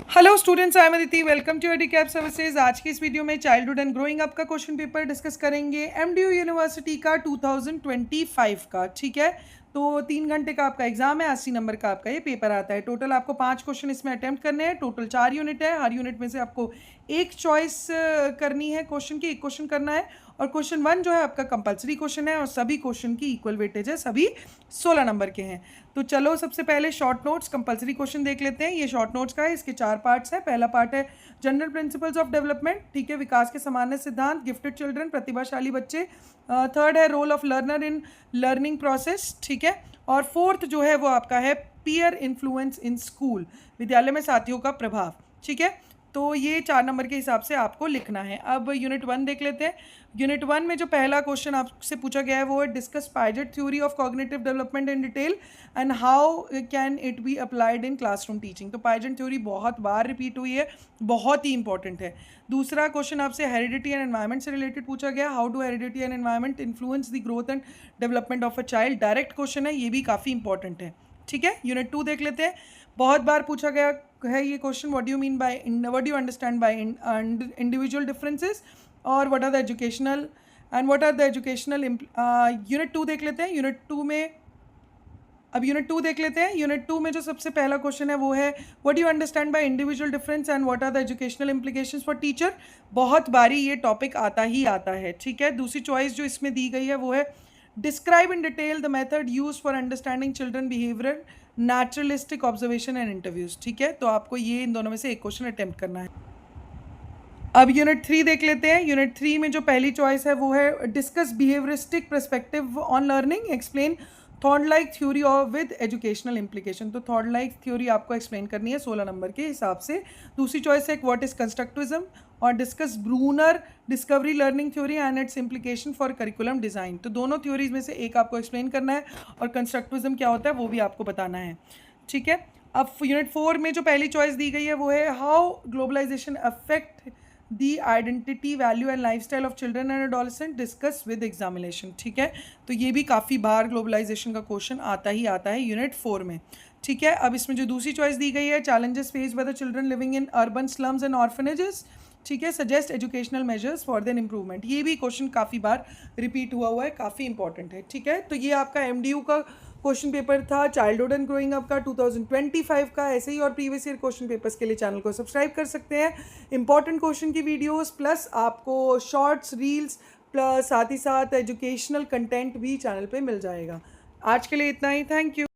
Hello students, I am Aditi. Welcome to Educap services. आज की इस वीडियो में चाइल्डहुड एंड ग्रोइंग अप का क्वेश्चन पेपर डिस्कस करेंगे एमडीयू यूनिवर्सिटी का 2025 का। ठीक है, तो 3 घंटे का आपका एग्जाम है, 80 नंबर का आपका ये पेपर आता है। टोटल आपको 5 क्वेश्चन इसमें अटेम्प्ट करने हैं। टोटल 4 यूनिट है, हर यूनिट में से आपको एक चॉइस करनी है क्वेश्चन की, एक क्वेश्चन करना है। और क्वेश्चन 1 जो है आपका कंपलसरी क्वेश्चन है और सभी क्वेश्चन की इक्वल वेटेज है, सभी 16 नंबर के हैं। तो चलो सबसे पहले शॉर्ट नोट्स कंपलसरी क्वेश्चन देख लेते हैं। ये शॉर्ट नोट्स का है, इसके 4 पार्ट्स हैं। पहला पार्ट है जनरल प्रिंसिपल्स ऑफ डेवलपमेंट, ठीक है, विकास के सामान्य सिद्धांत, गिफ्टेड चिल्ड्रन, प्रतिभाशाली बच्चे। थर्ड है role of learner in learning process, ठीक है। और फोर्थ जो है वो आपका है पीयर इन्फ्लुएंस इन स्कूल, विद्यालय में साथियों का प्रभाव, ठीक है। तो ये 4 नंबर के हिसाब से आपको लिखना है। अब यूनिट 1 देख लेते हैं। यूनिट 1 में जो पहला क्वेश्चन आपसे पूछा गया है वो है discuss Piaget theory of cognitive development in detail and how can it be applied in classroom teaching. तो पाइजेट थ्योरी बहुत बार रिपीट हुई है, बहुत ही इंपॉर्टेंट है। दूसरा क्वेश्चन आपसे हेरिडिटी एंड एनवायरमेंट से रिलेटेड पूछा गया, how do heredity and environment influence the growth and development of a child. Direct question है, ये भी काफ़ी इंपॉर्टेंट है, ठीक है। यूनिट 2 देख लेते हैं। बहुत बार पूछा गया है ये question, what do you mean by, what do you understand by individual differences और what are the educational and what are the educational. Unit 2 देख लेते हैं। यूनिट 2 में यूनिट 2 में जो सबसे पहला क्वेश्चन है वो है what do you understand by individual difference and what are the educational implications for teacher. बहुत बारी ये टॉपिक आता ही आता है, ठीक है। दूसरी चॉइस जो इसमें दी गई है वो है describe in detail the method use for understanding children behaviour, naturalistic observation and interviews, ठीक है। तो आपको ये इन दोनों में से एक क्वेश्चन अटेम्प्ट करना है। अब यूनिट 3 देख लेते हैं। यूनिट 3 में जो पहली चॉइस है वो है discuss behaviouristic perspective on learning, explain Thorndike theory of with educational implication. तो थॉर्नडाइक थ्योरी आपको एक्सप्लेन करनी है 16 नंबर के हिसाब से। दूसरी चॉइस है व्हाट इज कंस्ट्रक्टिविज्म और discuss Bruner discovery learning theory and its implication for curriculum design. तो दोनों थ्योरीज में से एक आपको एक्सप्लेन करना है और कंस्ट्रक्टिविज्म क्या होता है वो भी आपको बताना है, ठीक है। अब यूनिट 4 में जो पहली चॉइस दी गई है वो है how globalization affect the identity value and lifestyle of children and adolescent, discuss with examination, ठीक है। तो ये भी काफ़ी बार ग्लोबलाइजेशन का क्वेश्चन आता ही आता है यूनिट 4 में, ठीक है। अब इसमें जो दूसरी चॉइस दी गई है challenges face by the children living in urban slums and orphanages, ठीक है, suggest educational measures for then improvement. ये भी क्वेश्चन काफ़ी बार रिपीट हुआ है, काफ़ी इंपॉर्टेंट है, ठीक है। तो ये आपका एमडीयू का क्वेश्चन पेपर था चाइल्डहुड एंड ग्रोइंग अप का 2025 का। ऐसे ही और प्रीवियस ईयर क्वेश्चन पेपर्स के लिए चैनल को सब्सक्राइब कर सकते हैं। इंपॉर्टेंट क्वेश्चन की वीडियोस प्लस आपको शॉर्ट्स, रील्स प्लस साथ ही साथ एजुकेशनल कंटेंट भी चैनल पे मिल जाएगा। आज के लिए इतना ही, थैंक यू।